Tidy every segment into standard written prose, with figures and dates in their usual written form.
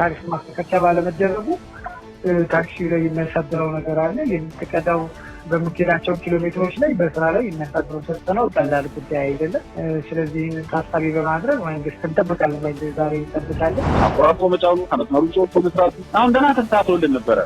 ታሪፍ ማስተካከያ ባለመደረጉ ታክሲ ላይ የሚያሳድረው ነገር አለ። የሚተቀዳው በምክራቸው ኪሎ ሜትሮች ላይ በስራ ላይ የሚያሳድረው ተጽዕኖ ቀላል ጉዳይ አይደለም። ስለዚህ ታሳቢ በማድረግ መንግስት እንጠብቃለን ወይ ዛሬ እንጠብቃለን። አቆራርጦ መጫኑ ከመስመሩ ጾቶ መስራት አሁን ደህና ተስተካክሎልን ነበረ።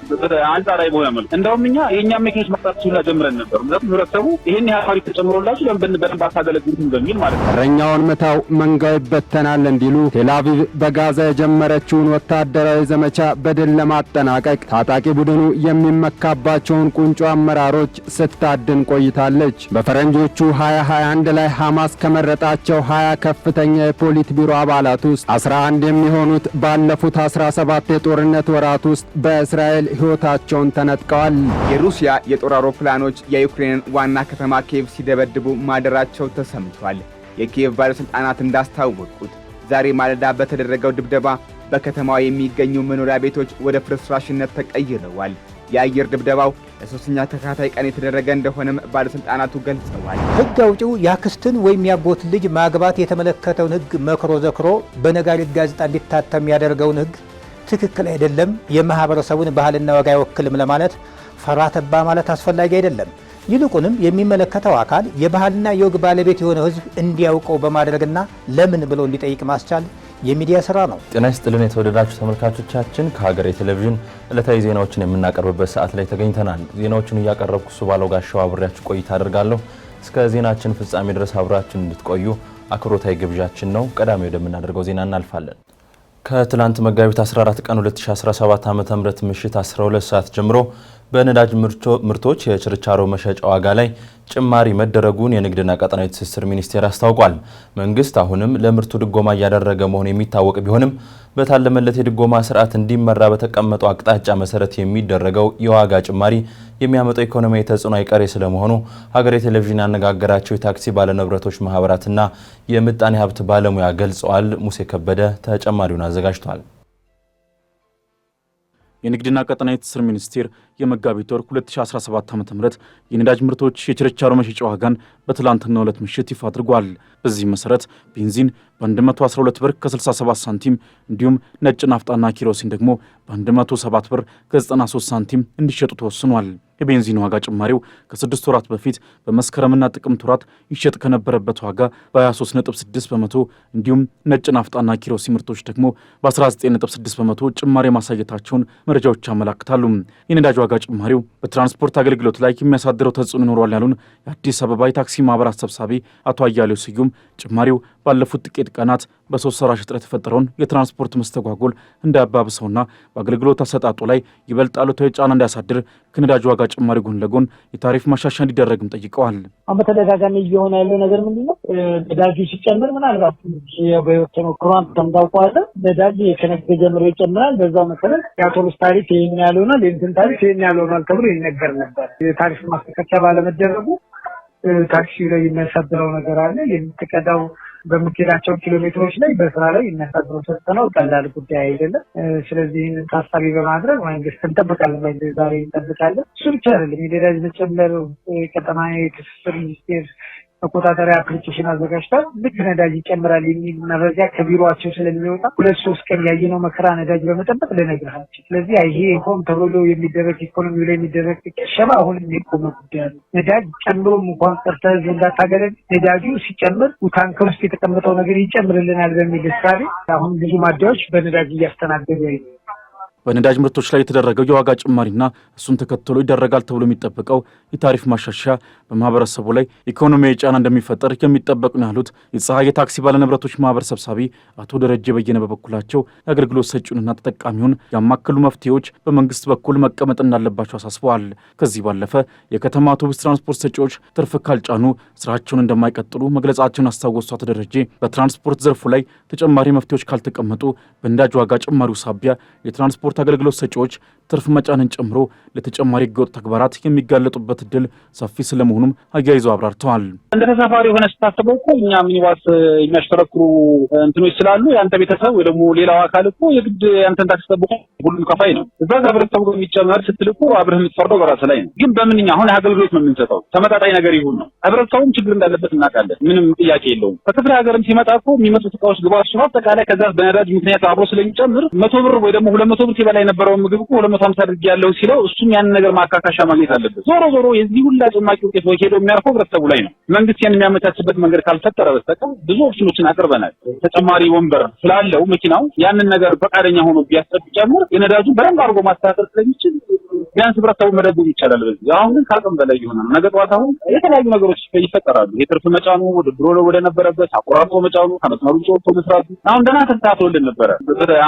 አንጻራዊ በሆነ መልኩ እንደውም እኛ የእኛ መኪኖች መጣት ሲሉ ጀምረን ነበር። ምክንያቱም ህብረተሰቡ ይሄን ያህል ተጨምሮላችሁ ለምን በደንብ አታገለግሉም በሚል ማለት ነው። እረኛውን መታው መንጋው ይበተናል እንዲሉ ቴልአቪቭ በጋዛ የጀመረችውን ወታደራዊ ዘመቻ በድል ለማጠናቀቅ ታጣቂ ቡድኑ የሚመካባቸውን ቁንጮ አመራሮች ስታድን ቆይታለች። በፈረንጆቹ 2021 ላይ ሐማስ ከመረጣቸው 20 ከፍተኛ የፖሊት ቢሮ አባላት ውስጥ 11 የሚሆኑት ባለፉት 17 የጦርነት ወራት ውስጥ በእስራኤል ሕይወታቸውን ተነጥቀዋል። የሩሲያ የጦር አውሮፕላኖች የዩክሬንን ዋና ከተማ ኪየቭ ሲደበድቡ ማደራቸው ተሰምቷል። የኪየቭ ባለስልጣናት እንዳስታወቁት ዛሬ ማለዳ በተደረገው ድብደባ በከተማዋ የሚገኙ መኖሪያ ቤቶች ወደ ፍርስራሽነት ተቀይረዋል። የአየር ድብደባው ለሶስተኛ ተከታታይ ቀን የተደረገ እንደሆነም ባለስልጣናቱ ገልጸዋል። ሕግ አውጪው ያክስትን ወይም ያጎት ልጅ ማግባት የተመለከተውን ሕግ መክሮ ዘክሮ በነጋሪት ጋዜጣ እንዲታተም ያደርገውን ሕግ ትክክል አይደለም፣ የማህበረሰቡን ባህልና ወግ አይወክልም ለማለት ፈራ ተባ ማለት አስፈላጊ አይደለም። ይልቁንም የሚመለከተው አካል የባህልና የወግ ባለቤት የሆነ ሕዝብ እንዲያውቀው በማድረግና ለምን ብሎ እንዲጠይቅ ማስቻል የሚዲያ ስራ ነው። ጤና ይስጥልን የተወደዳችሁ ተመልካቾቻችን፣ ከሀገሬ ቴሌቪዥን ዕለታዊ ዜናዎችን የምናቀርብበት ሰዓት ላይ ተገኝተናል። ዜናዎችን እያቀረብኩ ሱባለው ጋሻው አብሬያችሁ ቆይታ አደርጋለሁ። እስከ ዜናችን ፍጻሜ ድረስ አብራችሁን እንድትቆዩ አክብሮታዊ ግብዣችን ነው። ቀዳሚ ወደምናደርገው ዜና እናልፋለን። ከትላንት መጋቢት 14 ቀን 2017 ዓ.ም ምሽት 12 ሰዓት ጀምሮ በነዳጅ ምርቶች የችርቻሮ መሸጫ ዋጋ ላይ ጭማሪ መደረጉን የንግድና ቀጠናዊ ትስስር ሚኒስቴር አስታውቋል። መንግስት አሁንም ለምርቱ ድጎማ እያደረገ መሆኑ የሚታወቅ ቢሆንም በታለመለት የድጎማ ስርዓት እንዲመራ በተቀመጠው አቅጣጫ መሰረት የሚደረገው የዋጋ ጭማሪ የሚያመጣው ኢኮኖሚያዊ ተጽዕኖ አይቀሬ ስለመሆኑ ሀገሬ ቴሌቪዥን ያነጋገራቸው የታክሲ ባለንብረቶች ማህበራትና የምጣኔ ሀብት ባለሙያ ገልጸዋል። ሙሴ ከበደ ተጨማሪውን አዘጋጅቷል። የንግድና ቀጠናዊ ትስስር ሚኒስቴር የመጋቢት ወር 2017 ዓ.ም የነዳጅ ምርቶች የችርቻሮ መሸጫ ዋጋን በትላንትናው ዕለት ምሽት ይፋ አድርጓል። በዚህ መሰረት ቤንዚን በ112 ብር ከ67 ሳንቲም እንዲሁም ነጭ ናፍጣና ኪሮሲን ደግሞ በ107 ብር ከ93 ሳንቲም እንዲሸጡ ተወስኗል። የቤንዚን ዋጋ ጭማሪው ከ6 ወራት በፊት በመስከረምና ጥቅምት ወራት ይሸጥ ከነበረበት ዋጋ በ23.6 በመቶ እንዲሁም ነጭ ናፍጣና ኪሮሲን ምርቶች ደግሞ በ19.6 በመቶ ጭማሪ ማሳየታቸውን መረጃዎች ያመላክታሉ። የነዳጅ ዋጋ ጭማሪው በትራንስፖርት አገልግሎት ላይ የሚያሳድረው ተጽዕኖ ይኖራል ያሉን የአዲስ አበባ የታክሲ ማህበራት ሰብሳቢ አቶ አያሌው ስዩም ጭማሪው ባለፉት ጥቂት ቀናት በሰው ሰራሽ እጥረት የተፈጠረውን የትራንስፖርት መስተጓጎል እንዳያባብሰውና በአገልግሎት አሰጣጡ ላይ ይበልጥ አሉታዊ ጫና እንዳያሳድር ከነዳጅ ዋጋ ጭማሪ ጎን ለጎን የታሪፍ ማሻሻያ እንዲደረግም ጠይቀዋል። አሁን በተደጋጋሚ እየሆነ ያለው ነገር ምንድነው? ነዳጁ ሲጨምር ምናልባት በህይወት ተሞክሮ ተምታውቀዋለህ፣ ነዳጅ ከነገ ጀምሮ ይጨምራል። በዛው መሰረት የአውቶቡስ ታሪፍ ይሄን ያልሆናል፣ የእንትን ታሪፍ ይሄን ያልሆናል ተብሎ ይነገር ነበር። የታሪፍ ማስተካከያ ባለመደረጉ ታክሲ ላይ የሚያሳድረው ነገር አለ። የሚተቀዳው በምክራቸው ኪሎ ሜትሮች ላይ በስራ ላይ የሚያሳድረው ተጽዕኖ ቀላል ጉዳይ አይደለም። ስለዚህ ታሳቢ በማድረግ መንግስት እንጠብቃለን ወይ ዛሬ እንጠብቃለን። እሱ ብቻ አይደለም፣ የነዳጅ መጨመር ቀጠናዊ ትስስር ሚኒስቴር መቆጣጠሪያ አፕሊኬሽን አዘጋጅቷል። ልክ ነዳጅ ይጨምራል የሚል መረጃ ከቢሮአቸው ስለሚወጣ 2-3 ቀን ያየነው መከራ ነዳጅ በመጠበቅ ልነግርሃቸው። ስለዚህ ይሄ ሆን ተብሎ የሚደረግ ኢኮኖሚ ላይ የሚደረግ ቅሸባ አሁንም የቆመ ጉዳይ ነው። ነዳጅ ጨምሮም እንኳን ቀርተህ እንዳታገለግ ነዳጁ ሲጨምር ታንከር ውስጥ የተቀመጠው ነገር ይጨምርልናል በሚል እሳቤ አሁን ብዙ ማደያዎች በነዳጅ እያስተናገዱ ነው። በነዳጅ ምርቶች ላይ የተደረገው የዋጋ ጭማሪና እሱን ተከትሎ ይደረጋል ተብሎ የሚጠበቀው የታሪፍ ማሻሻያ በማህበረሰቡ ላይ ኢኮኖሚያዊ ጫና እንደሚፈጠር የሚጠበቅ ነው ያሉት የፀሐይ የታክሲ ባለንብረቶች ማህበር ሰብሳቢ አቶ ደረጀ በየነ በበኩላቸው የአገልግሎት ሰጪውንና ተጠቃሚውን ያማከሉ መፍትሄዎች በመንግስት በኩል መቀመጥ እንዳለባቸው አሳስበዋል። ከዚህ ባለፈ የከተማ አውቶቡስ ትራንስፖርት ሰጪዎች ትርፍ ካልጫኑ ስራቸውን እንደማይቀጥሉ መግለጻቸውን አስታወሱ አቶ ደረጀ በትራንስፖርት ዘርፉ ላይ ተጨማሪ መፍትሄዎች ካልተቀመጡ በነዳጅ ዋጋ ጭማሪው ሳቢያ የትራንስፖርት አገልግሎት ሰጪዎች ትርፍ መጫንን ጨምሮ ለተጨማሪ ህገወጥ ተግባራት የሚጋለጡበት እድል ሰፊ ስለመሆኑም አያይዘው አብራርተዋል። እንደ ተሳፋሪ ሆነ ስታስበው እኮ እኛ ሚኒባስ የሚያሽከረክሩ እንትኖች ስላሉ ያንተ ቤተሰብ ወይ ደግሞ ሌላው አካል እኮ የግድ ያንተን ታክስ ጠብቆ ሁሉም ከፋይ ነው። እዛ ጋር ህብረተሰቡ የሚጨመር ስትልቁ አብረህ የምትፈርደው በራስህ ላይ ነው። ግን በምንኛ አሁን አገልግሎት ነው የምንሰጠው፣ ተመጣጣኝ ነገር ይሁን ነው። ህብረተሰቡም ችግር እንዳለበት እናውቃለን፣ ምንም ጥያቄ የለውም። ከክፍለ ሀገርም ሲመጣ እኮ የሚመጡት እቃዎች ግብአት ሲሆን አጠቃላይ ከዛ በነዳጅ ምክንያት አብሮ ስለሚጨምር 100 ብር ወይ ደግሞ 200 ብር ሲበላ የነበረው ምግብ እኮ 250 አድርጌ ያለው ሲለው እሱም ያን ነገር ማካካሻ ማግኘት አለበት። ዞሮ የዚህ ሁላ ጭማቂ ውጤት ወይ ሄዶ የሚያርፈው ህብረተሰቡ ላይ ነው። መንግስት ያን የሚያመቻችበት መንገድ ካልፈጠረ በስተቀር ብዙ ኦፕሽኖችን አቅርበናል። ተጨማሪ ወንበር ስላለው መኪናው ያንን ነገር ፈቃደኛ ሆኖ ቢያስጨምር የነዳጁ በደንብ አድርጎ ማስተካከል ስለሚችል ቢያንስ ህብረተሰቡ መደጎም ይቻላል። በዚህ አሁን ግን ከአቅም በላይ ይሆናል። ነገ ጠዋት አሁን የተለያዩ ነገሮች ይፈጠራሉ። የትርፍ መጫኑ ድሮ ወደ ነበረበት አቆራርጦ መጫኑ ከመስመሩ ወጥቶ መስራቱ አሁን ደህና ተስተካክሎልን ነበረ።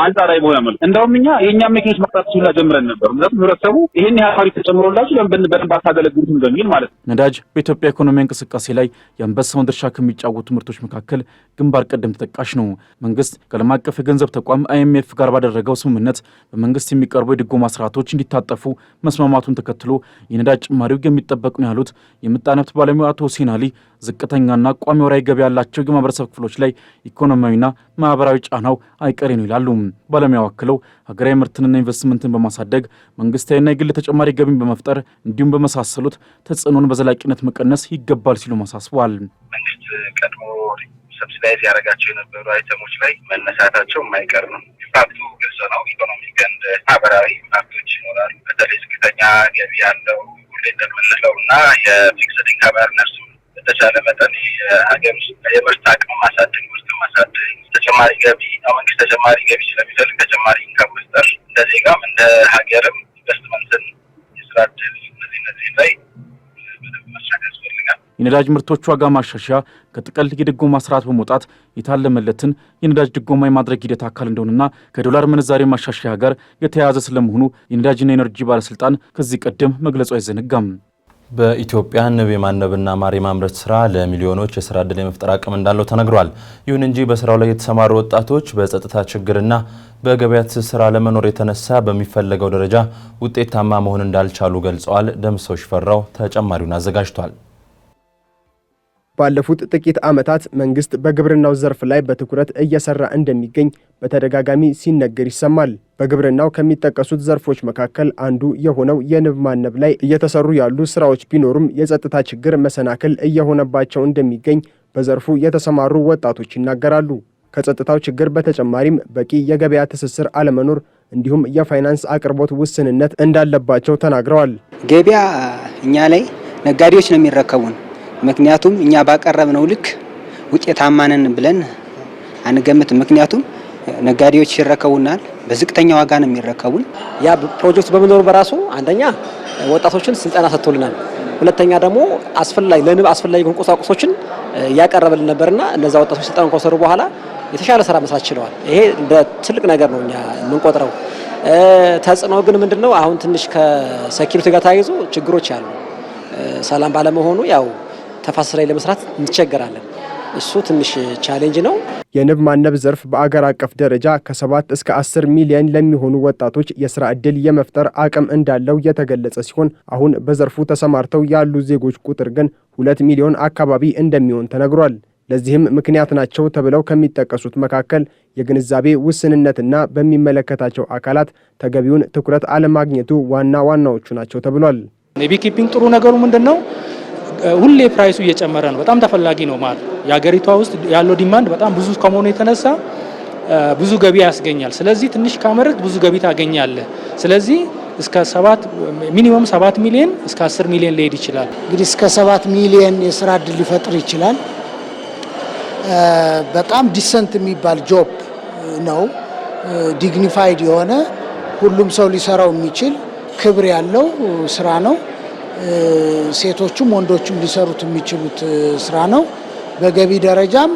አንጻራዊ በሆነ መልኩ እንደውም እኛ የእኛም መኪኖች መቅጣት ሲላ ጀምረን ነበር። ምክንያቱም ህብረተሰቡ ይሄን ያህል ተጨምሮላችሁ በደንብ አታገለግሉትም በሚል ማለት ነው። ነዳጅ በኢትዮጵያ ኢኮኖሚ እንቅስቃሴ ላይ የአንበሳውን ድርሻ ከሚጫወቱ ምርቶች መካከል ግንባር ቀደም ተጠቃሽ ነው። መንግስት ከዓለም አቀፍ የገንዘብ ተቋም IMF ጋር ባደረገው ስምምነት በመንግስት የሚቀርቡ የድጎማ ስርዓቶች እንዲታጠፉ መስማማቱን ተከትሎ የነዳጅ ጭማሪው የሚጠበቅ ነው ያሉት የምጣኔ ሀብት ባለሙያ አቶ ሁሴን አሊ ዝቅተኛና ቋሚ ወራዊ ገቢ ያላቸው የማህበረሰብ ክፍሎች ላይ ኢኮኖሚያዊና ማህበራዊ ጫናው አይቀሬ ነው ይላሉ። ባለሙያው አክለው ሀገራዊ ምርትንና ኢንቨስትመንትን በማሳደግ መንግስታዊና የግል ተጨማሪ ገቢን በመፍጠር እንዲሁም በመሳሰሉት ተጽዕኖን በዘላቂነት መቀነስ ይገባል ሲሉ ማሳስበዋል። መንግስት ቀድሞ ሰብሲዳይዝ ያደረጋቸው የነበሩ አይተሞች ላይ መነሳታቸው የማይቀር ነው። ኢምፓክቱ ግልጽ ነው። ኢኮኖሚክ እንደ ማህበራዊ ኢምፓክቶች ይኖራሉ። በተለይ ዝቅተኛ ገቢ ያለው ሁሌ እንደምንለው እና የፊክስድ ኢንካም እርነርስ በተቻለ መጠን የሀገር የምርት አቅም ማሳደግ፣ ምርት ማሳደግ፣ ተጨማሪ ገቢ መንግስት ተጨማሪ ገቢ ስለሚፈልግ ተጨማሪ ኢንካም መፍጠር እንደ ዜጋም እንደ ሀገርም ኢንቨስትመንትን የስራ ዕድል እነዚህ ላይ በደንብ መስራት ያስፈልጋል። የነዳጅ ምርቶች ዋጋ ማሻሻያ ከጥቅል የድጎማ ስርዓት በመውጣት የታለመለትን የነዳጅ ድጎማ የማድረግ ሂደት አካል እንደሆነና ከዶላር ምንዛሬ ማሻሻያ ጋር የተያያዘ ስለመሆኑ የነዳጅና ኤነርጂ ባለስልጣን ከዚህ ቀደም መግለጹ አይዘነጋም። በኢትዮጵያ ንብ የማነብና ማር የማምረት ስራ ለሚሊዮኖች የስራ ዕድል የመፍጠር አቅም እንዳለው ተነግሯል። ይሁን እንጂ በስራው ላይ የተሰማሩ ወጣቶች በጸጥታ ችግርና በገበያ ትስስር አለመኖር የተነሳ በሚፈለገው ደረጃ ውጤታማ መሆን እንዳልቻሉ ገልጸዋል። ደምሰው ሽፈራው ተጨማሪውን አዘጋጅቷል። ባለፉት ጥቂት ዓመታት መንግስት በግብርናው ዘርፍ ላይ በትኩረት እየሰራ እንደሚገኝ በተደጋጋሚ ሲነገር ይሰማል። በግብርናው ከሚጠቀሱት ዘርፎች መካከል አንዱ የሆነው የንብ ማነብ ላይ እየተሰሩ ያሉ ስራዎች ቢኖሩም የጸጥታ ችግር መሰናክል እየሆነባቸው እንደሚገኝ በዘርፉ የተሰማሩ ወጣቶች ይናገራሉ። ከጸጥታው ችግር በተጨማሪም በቂ የገበያ ትስስር አለመኖር እንዲሁም የፋይናንስ አቅርቦት ውስንነት እንዳለባቸው ተናግረዋል። ገበያ እኛ ላይ ነጋዴዎች ነው የሚረከቡን። ምክንያቱም እኛ ባቀረብነው ልክ ውጤታማ ነን ብለን አንገምትም። ምክንያቱም ነጋዴዎች ይረከቡናል፣ በዝቅተኛ ዋጋ ነው የሚረከቡን። ያ ፕሮጀክት በመኖሩ በራሱ አንደኛ ወጣቶችን ስልጠና ሰጥቶልናል፣ ሁለተኛ ደግሞ ለንብ አስፈላጊ ቁሳቁሶችን ያቀረበልን ነበርና እነዛ ወጣቶች ስልጠናውን ከወሰዱ በኋላ የተሻለ ስራ መስራት ችለዋል። ይሄ እንደ ትልቅ ነገር ነው እኛ የምንቆጥረው። ተጽዕኖ ግን ምንድነው? አሁን ትንሽ ከሴኩሪቲ ጋር ተያይዞ ችግሮች አሉ። ሰላም ባለመሆኑ ያው ተፋሰስ ላይ ለመስራት እንቸገራለን። እሱ ትንሽ ቻሌንጅ ነው። የንብ ማነብ ዘርፍ በአገር አቀፍ ደረጃ ከ7 እስከ 10 ሚሊዮን ለሚሆኑ ወጣቶች የስራ ዕድል የመፍጠር አቅም እንዳለው የተገለጸ ሲሆን አሁን በዘርፉ ተሰማርተው ያሉ ዜጎች ቁጥር ግን 2 ሚሊዮን አካባቢ እንደሚሆን ተነግሯል። ለዚህም ምክንያት ናቸው ተብለው ከሚጠቀሱት መካከል የግንዛቤ ውስንነትና በሚመለከታቸው አካላት ተገቢውን ትኩረት አለማግኘቱ ዋናዎቹ ናቸው ተብሏል። የቢኪፒንግ ጥሩ ነገሩ ምንድነው? ሁሌ ፕራይሱ እየጨመረ ነው። በጣም ተፈላጊ ነው። ማር የሀገሪቷ ውስጥ ያለው ዲማንድ በጣም ብዙ ከመሆኑ የተነሳ ብዙ ገቢ ያስገኛል። ስለዚህ ትንሽ ካመረክ ብዙ ገቢ ታገኛለህ። ስለዚህ እስከ 7 ሚሊዮን እስከ 10 ሚሊዮን ሊሄድ ይችላል። እንግዲህ እስከ 7 ሚሊዮን የስራ ዕድል ሊፈጥር ይችላል። በጣም ዲሰንት የሚባል ጆብ ነው። ዲግኒፋይድ የሆነ ሁሉም ሰው ሊሰራው የሚችል ክብር ያለው ስራ ነው። ሴቶቹም ወንዶቹም ሊሰሩት የሚችሉት ስራ ነው። በገቢ ደረጃም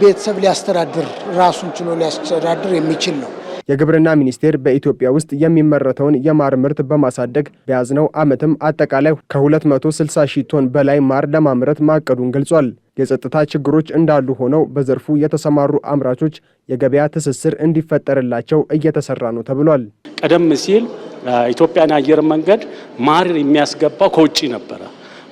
ቤተሰብ ሊያስተዳድር ራሱን ችሎ ሊያስተዳድር የሚችል ነው። የግብርና ሚኒስቴር በኢትዮጵያ ውስጥ የሚመረተውን የማር ምርት በማሳደግ በያዝነው ዓመትም አጠቃላይ ከ260 ሺህ ቶን በላይ ማር ለማምረት ማቀዱን ገልጿል። የጸጥታ ችግሮች እንዳሉ ሆነው በዘርፉ የተሰማሩ አምራቾች የገበያ ትስስር እንዲፈጠርላቸው እየተሰራ ነው ተብሏል። ቀደም ሲል ኢትዮጵያን አየር መንገድ ማር የሚያስገባው ከውጪ ነበረ።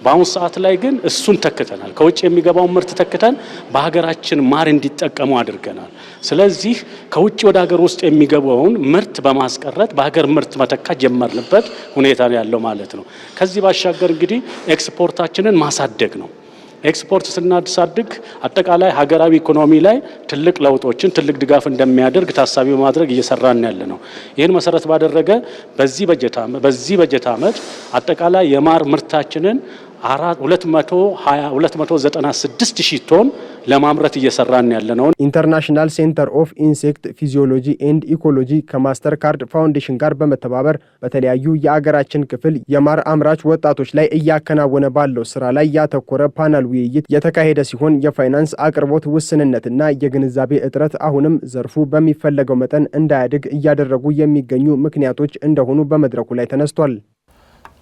በአሁኑ ሰዓት ላይ ግን እሱን ተክተናል። ከውጭ የሚገባውን ምርት ተክተን በሀገራችን ማር እንዲጠቀሙ አድርገናል። ስለዚህ ከውጭ ወደ ሀገር ውስጥ የሚገባውን ምርት በማስቀረት በሀገር ምርት መተካት ጀመርንበት ሁኔታ ነው ያለው ማለት ነው። ከዚህ ባሻገር እንግዲህ ኤክስፖርታችንን ማሳደግ ነው። ኤክስፖርት ስናሳድግ አጠቃላይ ሀገራዊ ኢኮኖሚ ላይ ትልቅ ለውጦችን ትልቅ ድጋፍ እንደሚያደርግ ታሳቢ በማድረግ እየሰራን ያለ ነው። ይህን መሰረት ባደረገ በዚህ በጀት ዓመት አጠቃላይ የማር ምርታችንን 296 ሺህ ቶን ለማምረት እየሰራን ያለ ነው። ኢንተርናሽናል ሴንተር ኦፍ ኢንሴክት ፊዚዮሎጂ ኤንድ ኢኮሎጂ ከማስተር ካርድ ፋውንዴሽን ጋር በመተባበር በተለያዩ የአገራችን ክፍል የማር አምራች ወጣቶች ላይ እያከናወነ ባለው ስራ ላይ ያተኮረ ፓናል ውይይት የተካሄደ ሲሆን የፋይናንስ አቅርቦት ውስንነትና የግንዛቤ እጥረት አሁንም ዘርፉ በሚፈለገው መጠን እንዳያድግ እያደረጉ የሚገኙ ምክንያቶች እንደሆኑ በመድረኩ ላይ ተነስቷል።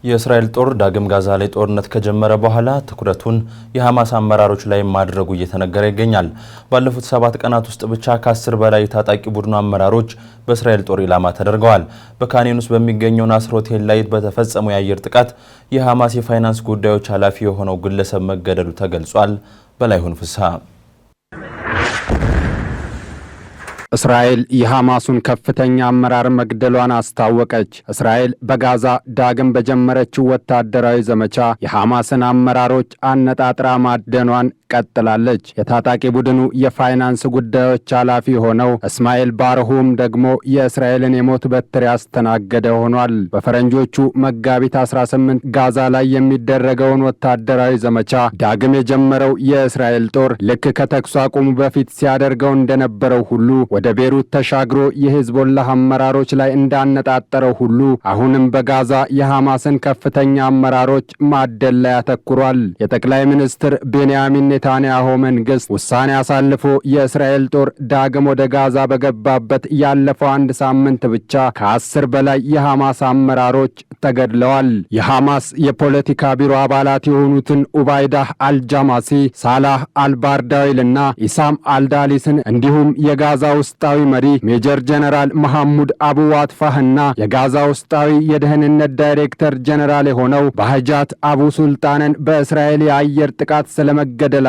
የእስራኤል ጦር ዳግም ጋዛ ላይ ጦርነት ከጀመረ በኋላ ትኩረቱን የሐማስ አመራሮች ላይ ማድረጉ እየተነገረ ይገኛል። ባለፉት 7 ቀናት ውስጥ ብቻ ከ10 በላይ ታጣቂ ቡድኑ አመራሮች በእስራኤል ጦር ኢላማ ተደርገዋል። በካን ዩኒስ በሚገኘው ናስር ሆቴል ላይ በተፈጸመው የአየር ጥቃት የሐማስ የፋይናንስ ጉዳዮች ኃላፊ የሆነው ግለሰብ መገደሉ ተገልጿል። በላይሁን ፍስሐ እስራኤል የሐማሱን ከፍተኛ አመራር መግደሏን አስታወቀች። እስራኤል በጋዛ ዳግም በጀመረችው ወታደራዊ ዘመቻ የሐማስን አመራሮች አነጣጥራ ማደኗን ቀጥላለች። የታጣቂ ቡድኑ የፋይናንስ ጉዳዮች ኃላፊ ሆነው እስማኤል ባርሁም ደግሞ የእስራኤልን የሞት በትር ያስተናገደ ሆኗል። በፈረንጆቹ መጋቢት 18 ጋዛ ላይ የሚደረገውን ወታደራዊ ዘመቻ ዳግም የጀመረው የእስራኤል ጦር ልክ ከተኩስ አቁሙ በፊት ሲያደርገው እንደነበረው ሁሉ ወደ ቤሩት ተሻግሮ የሂዝቦላህ አመራሮች ላይ እንዳነጣጠረው ሁሉ አሁንም በጋዛ የሐማስን ከፍተኛ አመራሮች ማደል ላይ ያተኩሯል። የጠቅላይ ሚኒስትር ቤንያሚን ኔታንያሁ መንግስት ውሳኔ አሳልፎ የእስራኤል ጦር ዳግም ወደ ጋዛ በገባበት ያለፈው 1 ሳምንት ብቻ ከ10 በላይ የሐማስ አመራሮች ተገድለዋል። የሐማስ የፖለቲካ ቢሮ አባላት የሆኑትን ኡባይዳህ አልጃማሲ፣ ሳላህ አልባርዳዊልና ኢሳም አልዳሊስን እንዲሁም የጋዛ ውስጣዊ መሪ ሜጀር ጀነራል መሐሙድ አቡ ዋትፋህና የጋዛ ውስጣዊ የደህንነት ዳይሬክተር ጀነራል የሆነው ባህጃት አቡ ሱልጣንን በእስራኤል የአየር ጥቃት ስለመገደላቸው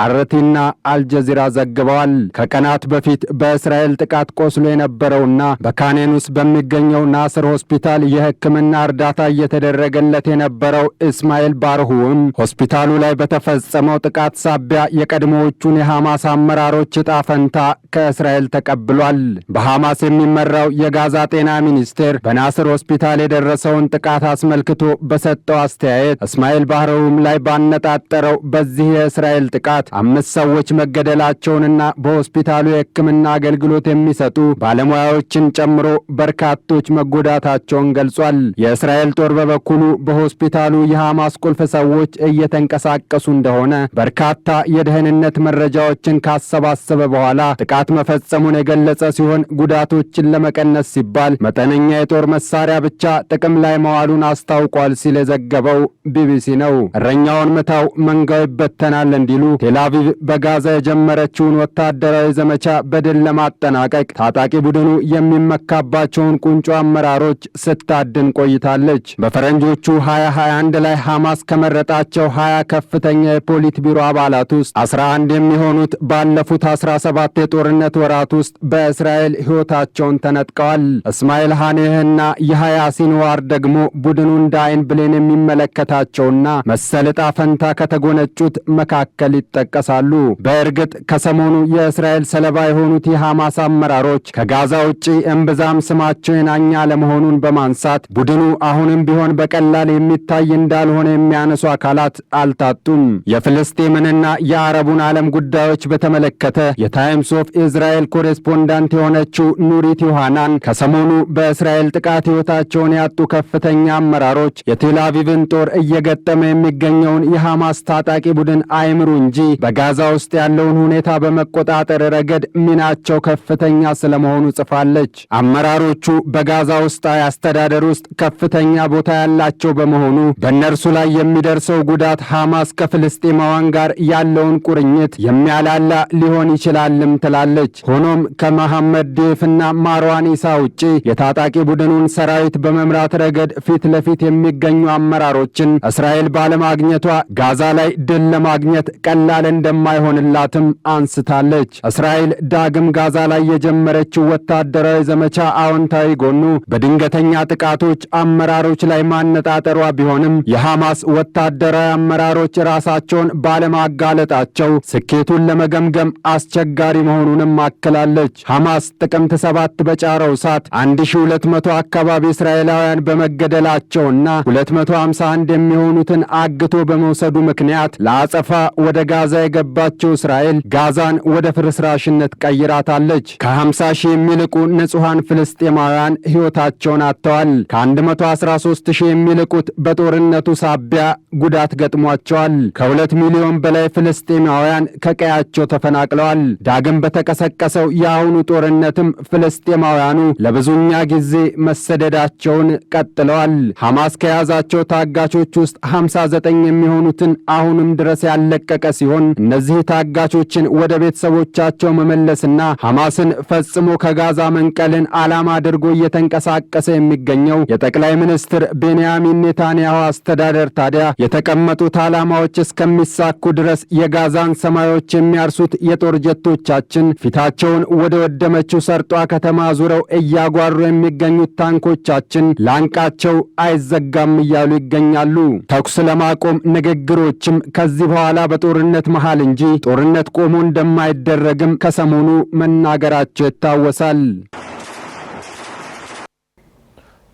አረቲና አልጀዚራ ዘግበዋል። ከቀናት በፊት በእስራኤል ጥቃት ቆስሎ የነበረውና በካን ዩኒስ በሚገኘው ናስር ሆስፒታል የሕክምና እርዳታ እየተደረገለት የነበረው እስማኤል ባርሁም ሆስፒታሉ ላይ በተፈጸመው ጥቃት ሳቢያ የቀድሞዎቹን የሐማስ አመራሮች ዕጣ ፈንታ ከእስራኤል ተቀብሏል። በሐማስ የሚመራው የጋዛ ጤና ሚኒስቴር በናስር ሆስፒታል የደረሰውን ጥቃት አስመልክቶ በሰጠው አስተያየት እስማኤል ባርሁም ላይ ባነጣጠረው በዚህ የእስራኤል ጥቃት 5 ሰዎች መገደላቸውንና በሆስፒታሉ የሕክምና አገልግሎት የሚሰጡ ባለሙያዎችን ጨምሮ በርካቶች መጎዳታቸውን ገልጿል። የእስራኤል ጦር በበኩሉ በሆስፒታሉ የሐማስ ቁልፍ ሰዎች እየተንቀሳቀሱ እንደሆነ በርካታ የደህንነት መረጃዎችን ካሰባሰበ በኋላ ጥቃት መፈጸሙን የገለጸ ሲሆን ጉዳቶችን ለመቀነስ ሲባል መጠነኛ የጦር መሳሪያ ብቻ ጥቅም ላይ መዋሉን አስታውቋል ሲል የዘገበው ቢቢሲ ነው። እረኛውን ምታው መንጋው ይበተናል እንዲሉ ቴልአቪቭ በጋዛ የጀመረችውን ወታደራዊ ዘመቻ በድል ለማጠናቀቅ ታጣቂ ቡድኑ የሚመካባቸውን ቁንጮ አመራሮች ስታድን ቆይታለች። በፈረንጆቹ 2021 ላይ ሐማስ ከመረጣቸው 20 ከፍተኛ የፖሊት ቢሮ አባላት ውስጥ 11 የሚሆኑት ባለፉት 17 የጦርነት ወራት ውስጥ በእስራኤል ሕይወታቸውን ተነጥቀዋል። እስማኤል ሃኔህና የሐያ ሲንዋር ደግሞ ቡድኑ እንደ አይን ብሌን የሚመለከታቸውና መሰል ዕጣ ፈንታ ከተጎነጩት መካከል ይጠቀሳሉ። በእርግጥ ከሰሞኑ የእስራኤል ሰለባ የሆኑት የሐማስ አመራሮች ከጋዛ ውጪ እምብዛም ስማቸው የናኛ ለመሆኑን በማንሳት ቡድኑ አሁንም ቢሆን በቀላል የሚታይ እንዳልሆነ የሚያነሱ አካላት አልታጡም። የፍልስጤምንና የአረቡን ዓለም ጉዳዮች በተመለከተ የታይምስ ኦፍ ኢዝራኤል ኮሬስፖንዳንት የሆነችው ኑሪት ዮሐናን ከሰሞኑ በእስራኤል ጥቃት ሕይወታቸውን ያጡ ከፍተኛ አመራሮች የቴልአቪቭን ጦር እየገጠመ የሚገኘውን የሐማስ ታጣቂ ቡድን አይም ይምሩ እንጂ በጋዛ ውስጥ ያለውን ሁኔታ በመቆጣጠር ረገድ ሚናቸው ከፍተኛ ስለመሆኑ ጽፋለች። አመራሮቹ በጋዛ ውስጣዊ አስተዳደር ውስጥ ከፍተኛ ቦታ ያላቸው በመሆኑ በእነርሱ ላይ የሚደርሰው ጉዳት ሐማስ ከፍልስጤማውያን ጋር ያለውን ቁርኝት የሚያላላ ሊሆን ይችላልም ትላለች። ሆኖም ከመሐመድ ዴፍና ማርዋን ኢሳ ውጪ የታጣቂ ቡድኑን ሰራዊት በመምራት ረገድ ፊት ለፊት የሚገኙ አመራሮችን እስራኤል ባለማግኘቷ ጋዛ ላይ ድል ለማግኘት ቀላል እንደማይሆንላትም አንስታለች። እስራኤል ዳግም ጋዛ ላይ የጀመረችው ወታደራዊ ዘመቻ አዎንታዊ ጎኑ በድንገተኛ ጥቃቶች አመራሮች ላይ ማነጣጠሯ ቢሆንም የሐማስ ወታደራዊ አመራሮች ራሳቸውን ባለማጋለጣቸው ስኬቱን ለመገምገም አስቸጋሪ መሆኑንም አክላለች። ሐማስ ጥቅምት 7 በጫረው እሳት 1200 አካባቢ እስራኤላውያን በመገደላቸውና 251 የሚሆኑትን አግቶ በመውሰዱ ምክንያት ለአጸፋ ወደ ጋዛ የገባቸው እስራኤል ጋዛን ወደ ፍርስራሽነት ቀይራታለች። ከ50 ሺህ የሚልቁ ንጹሐን ፍልስጤማውያን ሕይወታቸውን አጥተዋል። ከ113 ሺህ የሚልቁት በጦርነቱ ሳቢያ ጉዳት ገጥሟቸዋል። ከ2 ሚሊዮን በላይ ፍልስጤማውያን ከቀያቸው ተፈናቅለዋል። ዳግም በተቀሰቀሰው የአሁኑ ጦርነትም ፍልስጤማውያኑ ለብዙኛ ጊዜ መሰደዳቸውን ቀጥለዋል። ሐማስ ከያዛቸው ታጋቾች ውስጥ 59 የሚሆኑትን አሁንም ድረስ ያለቀቀ ሲሆን እነዚህ ታጋቾችን ወደ ቤተሰቦቻቸው መመለስና ሐማስን ፈጽሞ ከጋዛ መንቀልን ዓላማ አድርጎ እየተንቀሳቀሰ የሚገኘው የጠቅላይ ሚኒስትር ቤንያሚን ኔታንያሁ አስተዳደር ታዲያ የተቀመጡት ዓላማዎች እስከሚሳኩ ድረስ የጋዛን ሰማዮች የሚያርሱት የጦር ጀቶቻችን ፊታቸውን ወደ ወደመችው ሰርጧ ከተማ ዙረው እያጓሩ የሚገኙት ታንኮቻችን ላንቃቸው አይዘጋም እያሉ ይገኛሉ። ተኩስ ለማቆም ንግግሮችም ከዚህ በኋላ በጦርነት መሃል እንጂ ጦርነት ቆሞ እንደማይደረግም ከሰሞኑ መናገራቸው ይታወሳል።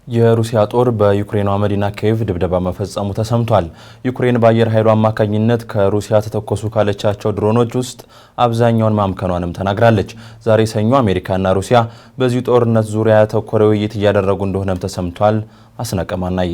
የሩሲያ ጦር በዩክሬኗ መዲና ኪየቭ ድብደባ መፈጸሙ ተሰምቷል። ዩክሬን በአየር ኃይሉ አማካኝነት ከሩሲያ ተተኮሱ ካለቻቸው ድሮኖች ውስጥ አብዛኛውን ማምከኗንም ተናግራለች። ዛሬ ሰኞ አሜሪካና ሩሲያ በዚህ ጦርነት ዙሪያ ያተኮረ ውይይት እያደረጉ እንደሆነም ተሰምቷል። አስነቀማናየ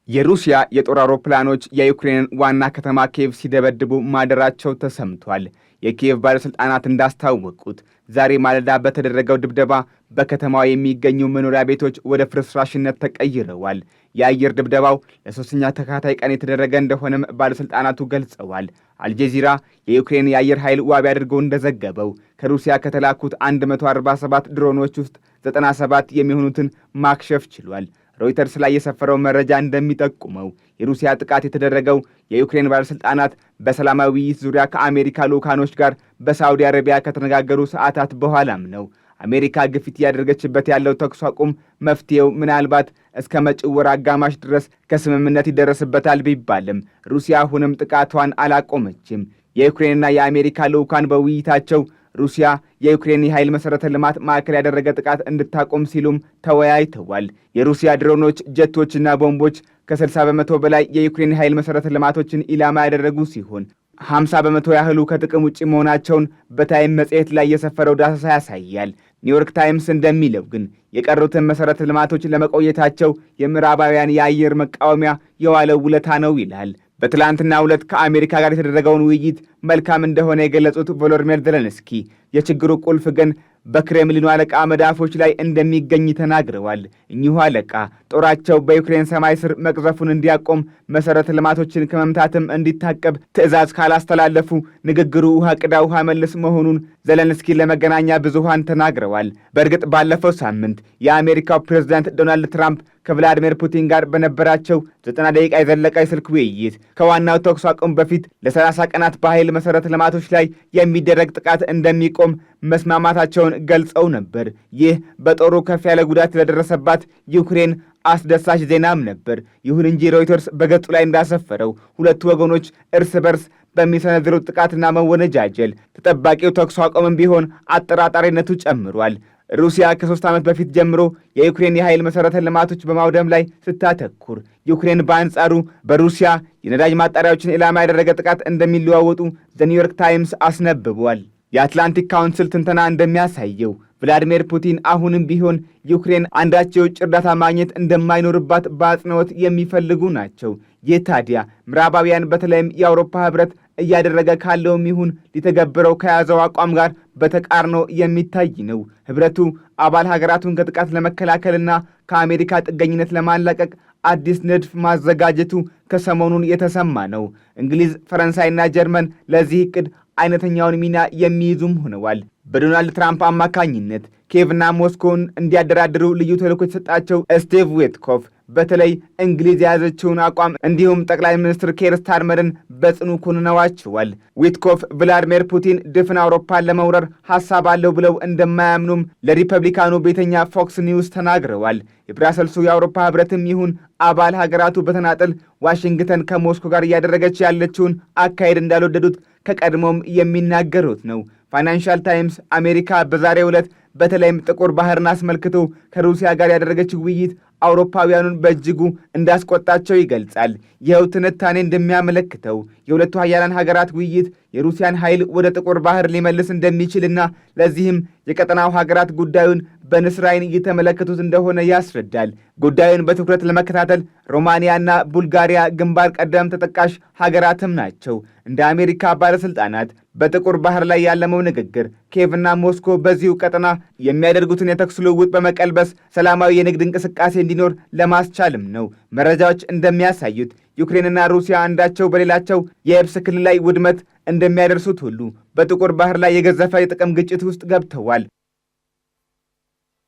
የሩሲያ የጦር አውሮፕላኖች የዩክሬንን ዋና ከተማ ኪየቭ ሲደበድቡ ማደራቸው ተሰምቷል። የኪየቭ ባለሥልጣናት እንዳስታወቁት ዛሬ ማለዳ በተደረገው ድብደባ በከተማዋ የሚገኙ መኖሪያ ቤቶች ወደ ፍርስራሽነት ተቀይረዋል። የአየር ድብደባው ለሶስተኛ ተከታታይ ቀን የተደረገ እንደሆነም ባለሥልጣናቱ ገልጸዋል። አልጀዚራ የዩክሬን የአየር ኃይል ዋቢ አድርጎ እንደዘገበው ከሩሲያ ከተላኩት 147 ድሮኖች ውስጥ 97 የሚሆኑትን ማክሸፍ ችሏል። ሮይተርስ ላይ የሰፈረው መረጃ እንደሚጠቁመው የሩሲያ ጥቃት የተደረገው የዩክሬን ባለሥልጣናት በሰላማዊ ውይይት ዙሪያ ከአሜሪካ ልዑካኖች ጋር በሳዑዲ አረቢያ ከተነጋገሩ ሰዓታት በኋላም ነው። አሜሪካ ግፊት እያደረገችበት ያለው ተኩስ አቁም መፍትሄው ምናልባት እስከ መጪው ወር አጋማሽ ድረስ ከስምምነት ይደረስበታል ቢባልም ሩሲያ አሁንም ጥቃቷን አላቆመችም። የዩክሬንና የአሜሪካ ልዑካን በውይይታቸው ሩሲያ የዩክሬን የኃይል መሠረተ ልማት ማዕከል ያደረገ ጥቃት እንድታቆም ሲሉም ተወያይተዋል። የሩሲያ ድሮኖች፣ ጀቶችና ቦምቦች ከ60 በመቶ በላይ የዩክሬን የኃይል መሠረተ ልማቶችን ኢላማ ያደረጉ ሲሆን 50 በመቶ ያህሉ ከጥቅም ውጭ መሆናቸውን በታይም መጽሔት ላይ የሰፈረው ዳሰሳ ያሳያል። ኒውዮርክ ታይምስ እንደሚለው ግን የቀሩትን መሠረተ ልማቶች ለመቆየታቸው የምዕራባውያን የአየር መቃወሚያ የዋለው ውለታ ነው ይላል። በትላንትናው ዕለት ከአሜሪካ ጋር የተደረገውን ውይይት መልካም እንደሆነ የገለጹት ቮሎዲሚር ዜሌንስኪ የችግሩ ቁልፍ ግን በክሬምሊኑ አለቃ መዳፎች ላይ እንደሚገኝ ተናግረዋል። እኚሁ አለቃ ጦራቸው በዩክሬን ሰማይ ስር መቅዘፉን እንዲያቆም፣ መሠረተ ልማቶችን ከመምታትም እንዲታቀብ ትዕዛዝ ካላስተላለፉ ንግግሩ ውሃ ቅዳ ውሃ መልስ መሆኑን ዜሌንስኪ ለመገናኛ ብዙሃን ተናግረዋል። በእርግጥ ባለፈው ሳምንት የአሜሪካው ፕሬዝዳንት ዶናልድ ትራምፕ ከቭላዲሚር ፑቲን ጋር በነበራቸው 90 ደቂቃ የዘለቀ የስልክ ውይይት ከዋናው ተኩስ አቁም በፊት ለ30 ቀናት በኃይል መሠረተ ልማቶች ላይ የሚደረግ ጥቃት እንደሚቆም መስማማታቸውን ገልጸው ነበር። ይህ በጦሩ ከፍ ያለ ጉዳት ለደረሰባት ዩክሬን አስደሳች ዜናም ነበር። ይሁን እንጂ ሮይተርስ በገጹ ላይ እንዳሰፈረው ሁለቱ ወገኖች እርስ በርስ በሚሰነዝሩት ጥቃትና መወነጃጀል ተጠባቂው ተኩስ አቁምም ቢሆን አጠራጣሪነቱ ጨምሯል። ሩሲያ ከ3 ዓመት በፊት ጀምሮ የዩክሬን የኃይል መሠረተ ልማቶች በማውደም ላይ ስታተኩር፣ ዩክሬን በአንጻሩ በሩሲያ የነዳጅ ማጣሪያዎችን ኢላማ ያደረገ ጥቃት እንደሚለዋወጡ ዘ ኒውዮርክ ታይምስ አስነብቧል። የአትላንቲክ ካውንስል ትንተና እንደሚያሳየው ቭላዲሚር ፑቲን አሁንም ቢሆን ዩክሬን አንዳች የውጭ እርዳታ ማግኘት እንደማይኖርባት በአጽንኦት የሚፈልጉ ናቸው። ይህ ታዲያ ምዕራባውያን በተለይም የአውሮፓ ህብረት እያደረገ ካለውም ይሁን ሊተገብረው ከያዘው አቋም ጋር በተቃርኖ የሚታይ ነው። ህብረቱ አባል ሀገራቱን ከጥቃት ለመከላከልና ከአሜሪካ ጥገኝነት ለማላቀቅ አዲስ ንድፍ ማዘጋጀቱ ከሰሞኑን የተሰማ ነው። እንግሊዝ፣ ፈረንሳይና ጀርመን ለዚህ እቅድ አይነተኛውን ሚና የሚይዙም ሆነዋል። በዶናልድ ትራምፕ አማካኝነት ኪየቭና ሞስኮውን እንዲያደራድሩ ልዩ ተልዕኮ የተሰጣቸው ስቲቭ ዊትኮፍ በተለይ እንግሊዝ የያዘችውን አቋም እንዲሁም ጠቅላይ ሚኒስትር ኬር ስታርመርን በጽኑ ኮንነዋቸዋል። ዊትኮፍ ቭላዲሚር ፑቲን ድፍን አውሮፓን ለመውረር ሐሳብ አለው ብለው እንደማያምኑም ለሪፐብሊካኑ ቤተኛ ፎክስ ኒውስ ተናግረዋል። የብራሰልሱ የአውሮፓ ህብረትም ይሁን አባል ሀገራቱ በተናጠል ዋሽንግተን ከሞስኮ ጋር እያደረገች ያለችውን አካሄድ እንዳልወደዱት ከቀድሞም የሚናገሩት ነው። ፋይናንሻል ታይምስ አሜሪካ በዛሬው ዕለት በተለይም ጥቁር ባህርን አስመልክቶ ከሩሲያ ጋር ያደረገችው ውይይት አውሮፓውያኑን በእጅጉ እንዳስቆጣቸው ይገልጻል። ይኸው ትንታኔ እንደሚያመለክተው የሁለቱ ሀያላን ሀገራት ውይይት የሩሲያን ኃይል ወደ ጥቁር ባህር ሊመልስ እንደሚችልና ለዚህም የቀጠናው ሀገራት ጉዳዩን በንስር ዓይን እየተመለከቱት እንደሆነ ያስረዳል። ጉዳዩን በትኩረት ለመከታተል ሮማኒያና ቡልጋሪያ ግንባር ቀደም ተጠቃሽ ሀገራትም ናቸው። እንደ አሜሪካ ባለስልጣናት በጥቁር ባህር ላይ ያለመው ንግግር ኪየቭና ሞስኮ በዚሁ ቀጠና የሚያደርጉትን የተኩስ ልውውጥ በመቀልበስ ሰላማዊ የንግድ እንቅስቃሴ እንዲኖር ለማስቻልም ነው። መረጃዎች እንደሚያሳዩት ዩክሬንና ሩሲያ አንዳቸው በሌላቸው የየብስ ክልል ላይ ውድመት እንደሚያደርሱት ሁሉ በጥቁር ባህር ላይ የገዘፈ የጥቅም ግጭት ውስጥ ገብተዋል።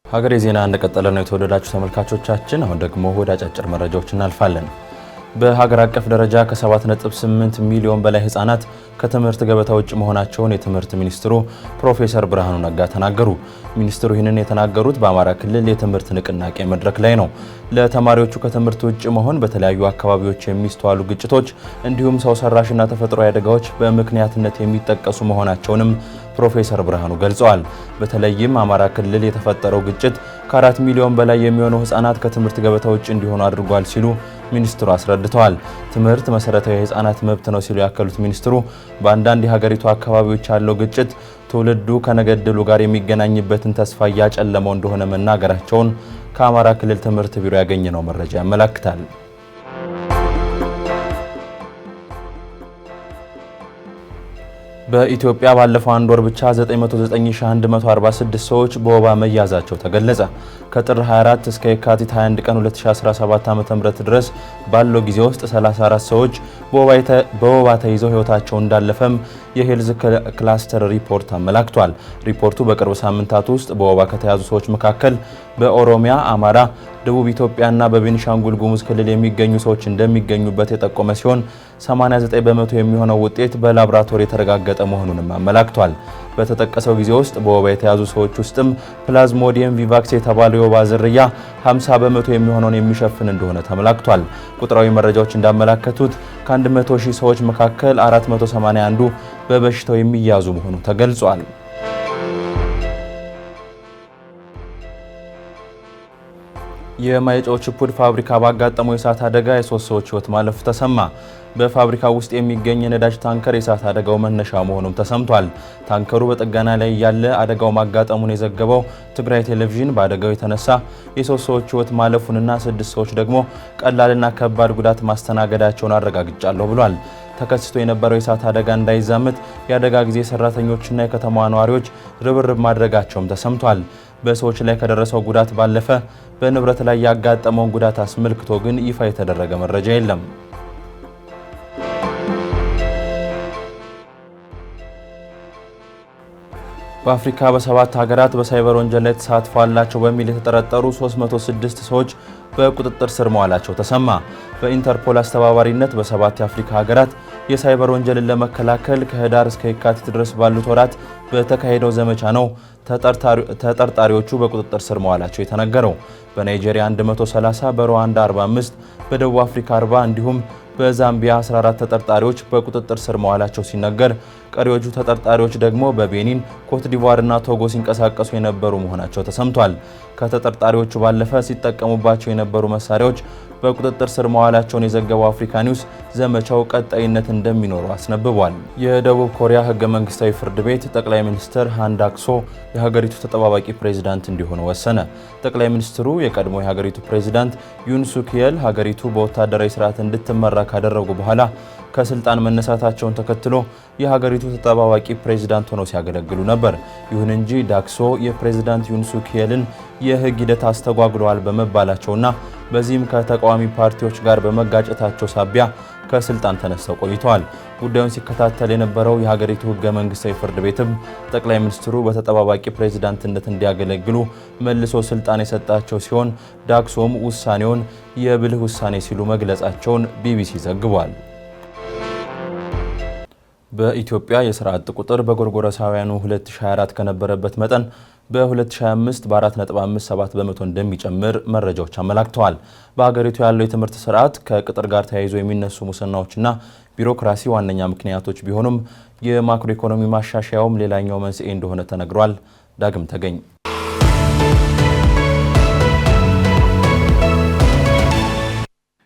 ሀገሬ ዜና እንደቀጠለ ነው። የተወደዳችሁ ተመልካቾቻችን፣ አሁን ደግሞ ወደ አጫጭር መረጃዎች እናልፋለን። በሀገር አቀፍ ደረጃ ከ7.8 ሚሊዮን በላይ ህጻናት ከትምህርት ገበታ ውጭ መሆናቸውን የትምህርት ሚኒስትሩ ፕሮፌሰር ብርሃኑ ነጋ ተናገሩ። ሚኒስትሩ ይህንን የተናገሩት በአማራ ክልል የትምህርት ንቅናቄ መድረክ ላይ ነው። ለተማሪዎቹ ከትምህርት ውጭ መሆን በተለያዩ አካባቢዎች የሚስተዋሉ ግጭቶች እንዲሁም ሰው ሰራሽና ተፈጥሯዊ አደጋዎች በምክንያትነት የሚጠቀሱ መሆናቸውንም ፕሮፌሰር ብርሃኑ ገልጸዋል። በተለይም አማራ ክልል የተፈጠረው ግጭት ከ4 ሚሊዮን በላይ የሚሆኑ ህጻናት ከትምህርት ገበታ ውጭ እንዲሆኑ አድርጓል ሲሉ ሚኒስትሩ አስረድተዋል። ትምህርት መሰረታዊ የህጻናት መብት ነው ሲሉ ያከሉት ሚኒስትሩ በአንዳንድ የሀገሪቱ አካባቢዎች ያለው ግጭት ትውልዱ ከነገ ዕድሉ ጋር የሚገናኝበትን ተስፋ እያጨለመው እንደሆነ መናገራቸውን ከአማራ ክልል ትምህርት ቢሮ ያገኘነው መረጃ ያመለክታል። በኢትዮጵያ ባለፈው አንድ ወር ብቻ 909146 ሰዎች በወባ መያዛቸው ተገለጸ። ከጥር 24 እስከ የካቲት 21 ቀን 2017 ዓ.ም ድረስ ባለው ጊዜ ውስጥ 34 ሰዎች በወባ ተይዘው ህይወታቸው እንዳለፈም የሄልዝ ክላስተር ሪፖርት አመላክቷል። ሪፖርቱ በቅርብ ሳምንታት ውስጥ በወባ ከተያዙ ሰዎች መካከል በኦሮሚያ፣ አማራ፣ ደቡብ ኢትዮጵያና በቤኒሻንጉል ጉሙዝ ክልል የሚገኙ ሰዎች እንደሚገኙበት የጠቆመ ሲሆን 89 በመቶ የሚሆነው ውጤት በላብራቶሪ የተረጋገጠ መሆኑንም አመላክቷል። በተጠቀሰው ጊዜ ውስጥ በወባ የተያዙ ሰዎች ውስጥም ፕላዝሞዲየም ቪቫክስ የተባለው የወባ ዝርያ 50 በመቶ የሚሆነውን የሚሸፍን እንደሆነ ተመላክቷል። ቁጥራዊ መረጃዎች እንዳመላከቱት ከ100 ሺህ ሰዎች መካከል 481ዱ በበሽታው የሚያዙ መሆኑ ተገልጿል። የማይጨው ችፑድ ፋብሪካ ባጋጠመው የእሳት አደጋ የ3 ሰዎች ህይወት ማለፉ ተሰማ። በፋብሪካው ውስጥ የሚገኝ የነዳጅ ታንከር የእሳት አደጋው መነሻ መሆኑም ተሰምቷል። ታንከሩ በጥገና ላይ ያለ አደጋው ማጋጠሙን የዘገበው ትግራይ ቴሌቪዥን በአደጋው የተነሳ የ3 ሰዎች ህይወት ማለፉንና 6 ሰዎች ደግሞ ቀላልና ከባድ ጉዳት ማስተናገዳቸውን አረጋግጫለሁ ብሏል። ተከስቶ የነበረው የእሳት አደጋ እንዳይዛመት የአደጋ ጊዜ ሰራተኞችና የከተማዋ ነዋሪዎች ርብርብ ማድረጋቸውም ተሰምቷል። በሰዎች ላይ ከደረሰው ጉዳት ባለፈ በንብረት ላይ ያጋጠመውን ጉዳት አስመልክቶ ግን ይፋ የተደረገ መረጃ የለም። በአፍሪካ በ7 ሀገራት በሳይበር ወንጀል ላይ ተሳትፎ አላቸው በሚል የተጠረጠሩ 306 ሰዎች በቁጥጥር ስር መዋላቸው ተሰማ። በኢንተርፖል አስተባባሪነት በ7 የአፍሪካ ሀገራት የሳይበር ወንጀልን ለመከላከል ከህዳር እስከ የካቲት ድረስ ባሉት ወራት በተካሄደው ዘመቻ ነው ተጠርጣሪዎቹ በቁጥጥር ስር መዋላቸው የተነገረው። በናይጄሪያ 130፣ በሩዋንዳ 45፣ በደቡብ አፍሪካ 40 እንዲሁም በዛምቢያ 14 ተጠርጣሪዎች በቁጥጥር ስር መዋላቸው ሲነገር ቀሪዎቹ ተጠርጣሪዎች ደግሞ በቤኒን፣ ኮት ዲቯርና ቶጎ ሲንቀሳቀሱ የነበሩ መሆናቸው ተሰምቷል። ከተጠርጣሪዎቹ ባለፈ ሲጠቀሙባቸው የነበሩ መሳሪያዎች በቁጥጥር ስር መዋላቸውን የዘገበው አፍሪካ ኒውስ ዘመቻው ቀጣይነት እንደሚኖረው አስነብቧል። የደቡብ ኮሪያ ህገ መንግስታዊ ፍርድ ቤት ጠቅላይ ሚኒስትር ሃን ዳክሶ የሀገሪቱ ተጠባባቂ ፕሬዝዳንት እንዲሆኑ ወሰነ። ጠቅላይ ሚኒስትሩ የቀድሞ የሀገሪቱ ፕሬዝዳንት ዩን ሱክ የል ሀገሪቱ በወታደራዊ ስርዓት እንድትመራ ካደረጉ በኋላ ከስልጣን መነሳታቸውን ተከትሎ የሀገሪቱ ተጠባባቂ ፕሬዝዳንት ሆነው ሲያገለግሉ ነበር። ይሁን እንጂ ዳክሶ የፕሬዝዳንት ዩን ሱክ የልን የህግ ሂደት አስተጓጉለዋል በመባላቸውና በዚህም ከተቃዋሚ ፓርቲዎች ጋር በመጋጨታቸው ሳቢያ ከስልጣን ተነስተው ቆይተዋል። ጉዳዩን ሲከታተል የነበረው የሀገሪቱ ህገ መንግስታዊ ፍርድ ቤትም ጠቅላይ ሚኒስትሩ በተጠባባቂ ፕሬዝዳንትነት እንዲያገለግሉ መልሶ ስልጣን የሰጣቸው ሲሆን ዳክሶም ውሳኔውን የብልህ ውሳኔ ሲሉ መግለጻቸውን ቢቢሲ ዘግቧል። በኢትዮጵያ የስራ አጥ ቁጥር በጎርጎሮሳውያኑ 2024 ከነበረበት መጠን በ2025 በ4.57 በመቶ እንደሚጨምር መረጃዎች አመላክተዋል። በሀገሪቱ ያለው የትምህርት ስርዓት ከቅጥር ጋር ተያይዞ የሚነሱ ሙስናዎችና ቢሮክራሲ ዋነኛ ምክንያቶች ቢሆኑም የማክሮ ኢኮኖሚ ማሻሻያውም ሌላኛው መንስኤ እንደሆነ ተነግሯል። ዳግም ተገኝ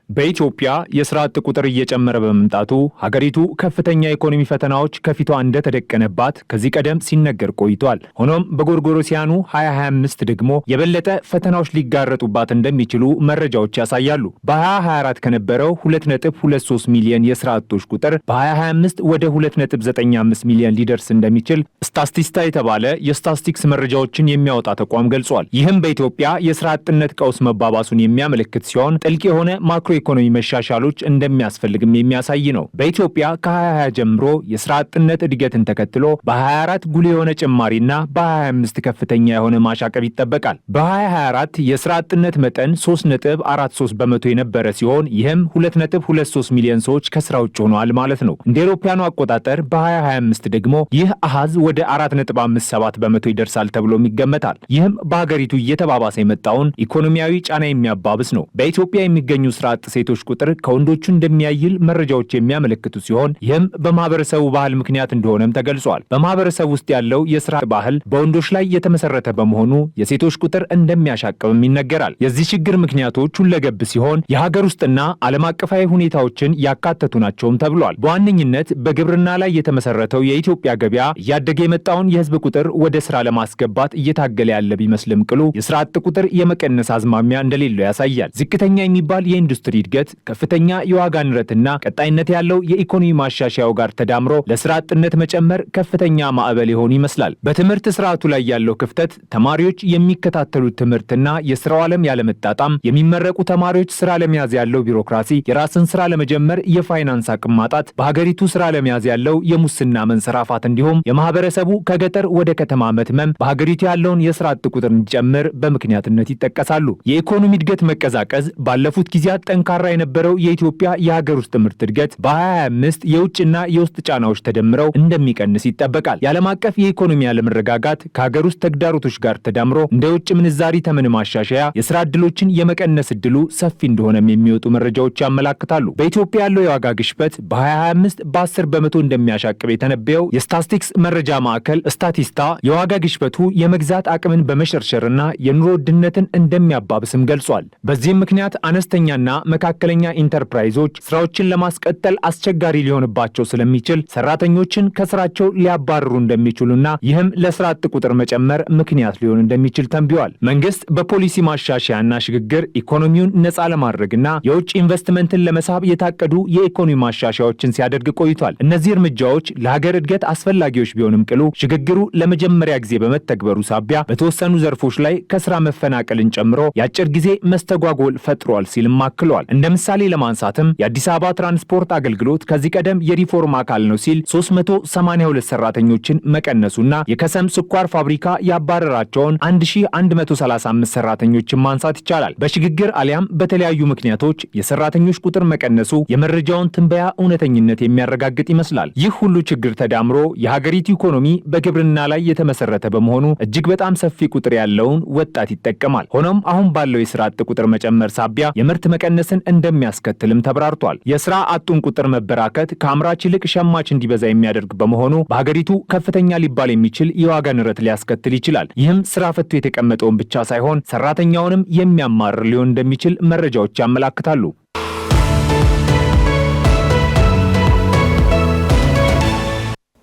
በኢትዮጵያ የስራ አጥ ቁጥር እየጨመረ በመምጣቱ ሀገሪቱ ከፍተኛ የኢኮኖሚ ፈተናዎች ከፊቷ እንደተደቀነባት ከዚህ ቀደም ሲነገር ቆይቷል። ሆኖም በጎርጎሮሲያኑ 2025 ደግሞ የበለጠ ፈተናዎች ሊጋረጡባት እንደሚችሉ መረጃዎች ያሳያሉ። በ2024 ከነበረው 2.23 ሚሊዮን የስራ አጦች ቁጥር በ2025 ወደ 2.95 ሚሊዮን ሊደርስ እንደሚችል ስታቲስታ የተባለ የስታቲስቲክስ መረጃዎችን የሚያወጣ ተቋም ገልጿል። ይህም በኢትዮጵያ የስራ አጥነት ቀውስ መባባሱን የሚያመለክት ሲሆን ጥልቅ የሆነ ማክሮ ኢኮኖሚ መሻሻሎች እንደሚያስፈልግም የሚያሳይ ነው። በኢትዮጵያ ከ2020 ጀምሮ የስራ አጥነት እድገትን ተከትሎ በ24 ጉልህ የሆነ ጭማሪና በ25 ከፍተኛ የሆነ ማሻቀብ ይጠበቃል። በ2024 የስራ አጥነት መጠን 3.43 በመቶ የነበረ ሲሆን ይህም 2.23 ሚሊዮን ሰዎች ከስራ ውጭ ሆነዋል ማለት ነው። እንደ አውሮፓውያኑ አቆጣጠር በ2025 ደግሞ ይህ አሃዝ ወደ 4.57 በመቶ ይደርሳል ተብሎም ይገመታል። ይህም በሀገሪቱ እየተባባሰ የመጣውን ኢኮኖሚያዊ ጫና የሚያባብስ ነው። በኢትዮጵያ የሚገኙ ስራ አጥ ሴቶች ቁጥር ከወንዶቹ እንደሚያይል መረጃዎች የሚያመለክቱ ሲሆን ይህም በማህበረሰቡ ባህል ምክንያት እንደሆነም ተገልጿል። በማህበረሰቡ ውስጥ ያለው የስራ ባህል በወንዶች ላይ የተመሰረተ በመሆኑ የሴቶች ቁጥር እንደሚያሻቅብም ይነገራል። የዚህ ችግር ምክንያቶች ሁለገብ ሲሆን የሀገር ውስጥና ዓለም አቀፋዊ ሁኔታዎችን ያካተቱ ናቸውም ተብሏል። በዋነኝነት በግብርና ላይ የተመሰረተው የኢትዮጵያ ገበያ እያደገ የመጣውን የህዝብ ቁጥር ወደ ስራ ለማስገባት እየታገለ ያለ ቢመስልም ቅሉ የስራ አጥ ቁጥር የመቀነስ አዝማሚያ እንደሌለው ያሳያል። ዝቅተኛ የሚባል የኢንዱስትሪ እድገት፣ ከፍተኛ የዋጋ ንረትና ቀጣይነት ያለው የኢኮኖሚ ማሻሻያው ጋር ተዳምሮ ለስራ አጥነት መጨመር ከፍተኛ ማዕበል የሆኑ ይመስላል። በትምህርት ስርዓቱ ላይ ያለው ክፍተት፣ ተማሪዎች የሚከታተሉት ትምህርትና የስራው ዓለም ያለመጣጣም፣ የሚመረቁ ተማሪዎች ስራ ለመያዝ ያለው ቢሮክራሲ፣ የራስን ስራ ለመጀመር የፋይናንስ አቅም ማጣት፣ በሀገሪቱ ስራ ለመያዝ ያለው የሙስና መንሰራፋት እንዲሁም የማህበረሰቡ ከገጠር ወደ ከተማ መትመም በሀገሪቱ ያለውን የስራ አጥ ቁጥር እንዲጨምር በምክንያትነት ይጠቀሳሉ። የኢኮኖሚ እድገት መቀዛቀዝ ባለፉት ጊዜያት ጠንካራ የነበረው የኢትዮጵያ የሀገር ውስጥ ምርት እድገት በ2025 የውጭና የውስጥ ጫናዎች ተደምረው እንደሚቀንስ ይጠበቃል። የዓለም አቀፍ የኢኮኖሚ አለመረጋጋት ከሀገር ውስጥ ተግዳሮቶች ጋር ተዳምሮ እንደ ውጭ ምንዛሪ ተመን ማሻሻያ የስራ ዕድሎችን የመቀነስ ዕድሉ ሰፊ እንደሆነም የሚወጡ መረጃዎች ያመላክታሉ። በኢትዮጵያ ያለው የዋጋ ግሽበት በ2025 በ10 በመቶ እንደሚያሻቅብ የተነበየው የስታቲስቲክስ መረጃ ማዕከል ስታቲስታ የዋጋ ግሽበቱ የመግዛት አቅምን በመሸርሸርና የኑሮ ውድነትን እንደሚያባብስም ገልጿል። በዚህም ምክንያት አነስተኛና መካከለኛ ኢንተርፕራይዞች ስራዎችን ለማስቀጠል አስቸጋሪ ሊሆንባቸው ስለሚችል ሰራተኞችን ከስራቸው ሊያባርሩ እንደሚችሉና ይህም ለስራ አጥ ቁጥር መጨመር ምክንያት ሊሆን እንደሚችል ተንብዮአል። መንግስት በፖሊሲ ማሻሻያና ሽግግር ኢኮኖሚውን ነፃ ለማድረግና የውጭ ኢንቨስትመንትን ለመሳብ የታቀዱ የኢኮኖሚ ማሻሻያዎችን ሲያደርግ ቆይቷል። እነዚህ እርምጃዎች ለሀገር እድገት አስፈላጊዎች ቢሆንም ቅሉ ሽግግሩ ለመጀመሪያ ጊዜ በመተግበሩ ሳቢያ በተወሰኑ ዘርፎች ላይ ከስራ መፈናቀልን ጨምሮ የአጭር ጊዜ መስተጓጎል ፈጥሯል ሲልም አክሏል። እንደ ምሳሌ ለማንሳትም የአዲስ አበባ ትራንስፖርት አገልግሎት ከዚህ ቀደም የሪፎርም አካል ነው ሲል 382 ሰራተኞችን መቀነሱና የከሰም ስኳር ፋብሪካ ያባረራቸውን 1135 ሰራተኞችን ማንሳት ይቻላል። በሽግግር አሊያም በተለያዩ ምክንያቶች የሰራተኞች ቁጥር መቀነሱ የመረጃውን ትንበያ እውነተኝነት የሚያረጋግጥ ይመስላል። ይህ ሁሉ ችግር ተዳምሮ የሀገሪቱ ኢኮኖሚ በግብርና ላይ የተመሰረተ በመሆኑ እጅግ በጣም ሰፊ ቁጥር ያለውን ወጣት ይጠቀማል። ሆኖም አሁን ባለው የስራ አጥ ቁጥር መጨመር ሳቢያ የምርት መቀነስን መቀነስን እንደሚያስከትልም ተብራርቷል። የስራ አጡን ቁጥር መበራከት ከአምራች ይልቅ ሸማች እንዲበዛ የሚያደርግ በመሆኑ በሀገሪቱ ከፍተኛ ሊባል የሚችል የዋጋ ንረት ሊያስከትል ይችላል። ይህም ስራ ፈቶ የተቀመጠውን ብቻ ሳይሆን ሰራተኛውንም የሚያማርር ሊሆን እንደሚችል መረጃዎች ያመላክታሉ።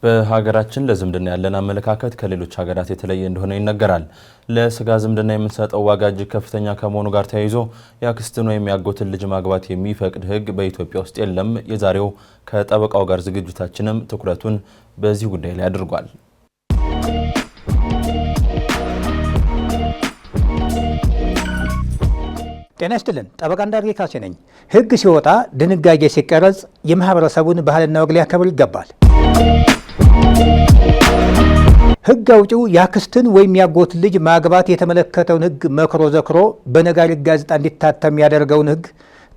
በሀገራችን ለዝምድና ያለን አመለካከት ከሌሎች ሀገራት የተለየ እንደሆነ ይነገራል። ለስጋ ዝምድና የምንሰጠው ዋጋ እጅግ ከፍተኛ ከመሆኑ ጋር ተያይዞ የአክስትን ወይም ያጎትን ልጅ ማግባት የሚፈቅድ ሕግ በኢትዮጵያ ውስጥ የለም። የዛሬው ከጠበቃው ጋር ዝግጅታችንም ትኩረቱን በዚህ ጉዳይ ላይ አድርጓል። ጤና ይስጥልን። ጠበቃ እንዳርጌ ካሴ ነኝ። ሕግ ሲወጣ ድንጋጌ ሲቀረጽ የማህበረሰቡን ባህልና ወግ ሊያከብር ይገባል። ሕግ አውጪው የአክስትን ወይም ያጎት ልጅ ማግባት የተመለከተውን ሕግ መክሮ ዘክሮ በነጋሪት ጋዜጣ እንዲታተም ያደረገውን ሕግ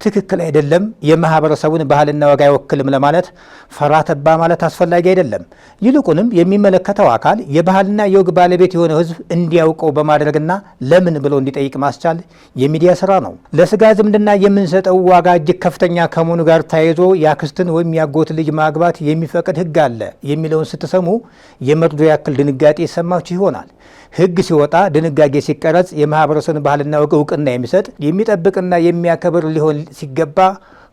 ትክክል አይደለም፣ የማህበረሰቡን ባህልና ወግ አይወክልም ለማለት ፈራተባ ማለት አስፈላጊ አይደለም። ይልቁንም የሚመለከተው አካል የባህልና የወግ ባለቤት የሆነው ሕዝብ እንዲያውቀው በማድረግና ለምን ብሎ እንዲጠይቅ ማስቻል የሚዲያ ስራ ነው። ለስጋ ዝምድና የምንሰጠው ዋጋ እጅግ ከፍተኛ ከመሆኑ ጋር ተያይዞ የአክስትን ወይም ያጎት ልጅ ማግባት የሚፈቅድ ሕግ አለ የሚለውን ስትሰሙ የመርዶ ያክል ድንጋጤ ይሰማችሁ ይሆናል። ሕግ ሲወጣ ድንጋጌ ሲቀረጽ የማህበረሰቡን ባህልና ወግ እውቅና የሚሰጥ የሚጠብቅና የሚያከብር ሊሆን ሲገባ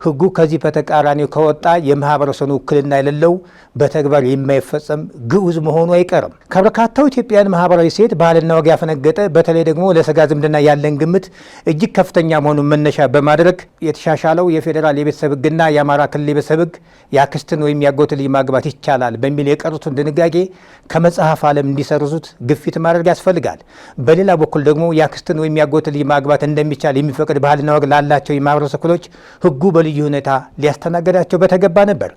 ሕጉ ከዚህ በተቃራኒው ከወጣ የማህበረሰቡን ውክልና የሌለው በተግባር የማይፈጸም ግዑዝ መሆኑ አይቀርም። ከበርካታው ኢትዮጵያውያን ማህበራዊ ሴት ባህልና ወግ ያፈነገጠ በተለይ ደግሞ ለስጋ ዝምድና ያለን ግምት እጅግ ከፍተኛ መሆኑን መነሻ በማድረግ የተሻሻለው የፌዴራል የቤተሰብ ሕግና የአማራ ክልል የቤተሰብ ሕግ የአክስትን ወይም ያጎት ልጅ ማግባት ይቻላል በሚል የቀሩትን ድንጋጌ ከመጽሐፍ ዓለም እንዲሰርዙት ግፊት ማድረግ ያስፈልጋል። በሌላ በኩል ደግሞ የአክስትን ወይም ያጎት ልጅ ማግባት እንደሚቻል የሚፈቅድ ባህልና ወግ ላላቸው የማህበረሰብ ክፍሎች ሕጉ በልዩ ሁኔታ ሊያስተናገዳቸው በተገባ ነበር።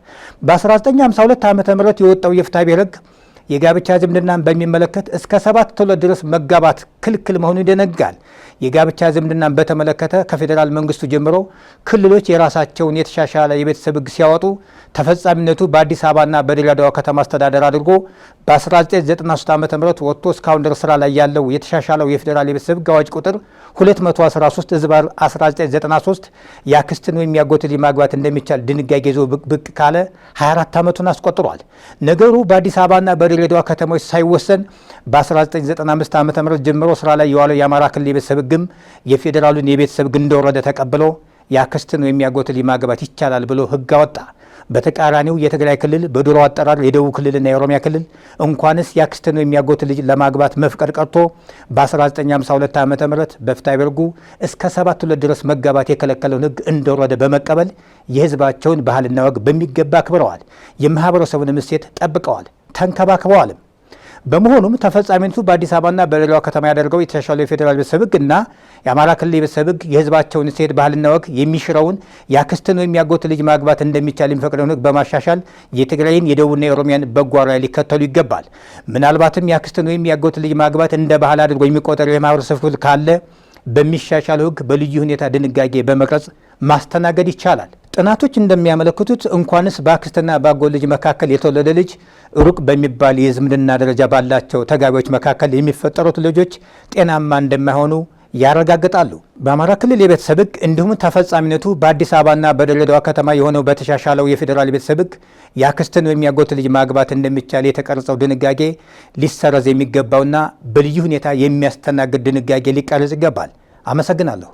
በ1952 ዓመተ ምህረት የወጣው የፍትሐ ብሔር ሕግ የጋብቻ ዝምድናን በሚመለከት እስከ 7 ትውልድ ድረስ መጋባት ክልክል መሆኑን ይደነግጋል። የጋብቻ ዝምድናን በተመለከተ ከፌዴራል መንግስቱ ጀምሮ ክልሎች የራሳቸውን የተሻሻለ የቤተሰብ ሕግ ሲያወጡ ተፈጻሚነቱ በአዲስ አበባና በድሬዳዋ ከተማ አስተዳደር አድርጎ በ1993 ዓ ም ወጥቶ እስካሁን ድረስ ስራ ላይ ያለው የተሻሻለው የፌዴራል የቤተሰብ ሕግ አዋጅ ቁጥር 213/1993 የአክስትን ወይም ያጎት ልጅ ማግባት እንደሚቻል ድንጋጌ ይዞ ብቅ ካለ 24 ዓመቱን አስቆጥሯል። ነገሩ በአዲስ አበባና በድሬዳዋ ከተሞች ሳይወሰን በ1995 ዓ.ም ጀምሮ ስራ ላይ የዋለው የአማራ ክልል የቤተሰብ ሕግም የፌዴራሉን የቤተሰብ ሕግ እንደወረደ ተቀብሎ የአክስትን ወይም ያጎት ልጅ ማግባት ይቻላል ብሎ ሕግ አወጣ። በተቃራኒው የትግራይ ክልል በድሮ አጠራር የደቡብ ክልልና የኦሮሚያ ክልል እንኳንስ የአክስትን ወይም ያጎት ልጅ ለማግባት መፍቀድ ቀርቶ በ1952 ዓ.ም በፍትሐ ብሔር ሕጉ እስከ 7 ትውልድ ድረስ መጋባት የከለከለውን ሕግ እንደወረደ በመቀበል የህዝባቸውን ባህልና ወግ በሚገባ አክብረዋል። የማህበረሰቡን እሴት ጠብቀዋል፣ ተንከባክበዋልም። በመሆኑም ተፈጻሚነቱ በአዲስ አበባና በሌላዋ ከተማ ያደርገው የተሻሻለው የፌዴራል ቤተሰብ ሕግና የአማራ ክልል የቤተሰብ ሕግ የህዝባቸውን እሴት ባህልና ወግ የሚሽረውን የአክስትን ወይም ያጎት ልጅ ማግባት እንደሚቻል የሚፈቅደውን ሕግ በማሻሻል የትግራይን የደቡብና የኦሮሚያን በጎ አርአያ ሊከተሉ ይገባል። ምናልባትም የአክስትን ወይም ያጎት ልጅ ማግባት እንደ ባህል አድርጎ የሚቆጠረው የማህበረሰብ ክፍል ካለ በሚሻሻለው ሕግ በልዩ ሁኔታ ድንጋጌ በመቅረጽ ማስተናገድ ይቻላል። ጥናቶች እንደሚያመለክቱት እንኳንስ በአክስትና በአጎት ልጅ መካከል የተወለደ ልጅ ሩቅ በሚባል የዝምድና ደረጃ ባላቸው ተጋቢዎች መካከል የሚፈጠሩት ልጆች ጤናማ እንደማይሆኑ ያረጋግጣሉ። በአማራ ክልል የቤተሰብ ሕግ እንዲሁም ተፈጻሚነቱ በአዲስ አበባና በድሬዳዋ ከተማ የሆነው በተሻሻለው የፌዴራል ቤተሰብ ሕግ የአክስትን ወይም ያጎት ልጅ ማግባት እንደሚቻል የተቀረጸው ድንጋጌ ሊሰረዝ የሚገባውና በልዩ ሁኔታ የሚያስተናግድ ድንጋጌ ሊቀረጽ ይገባል። አመሰግናለሁ።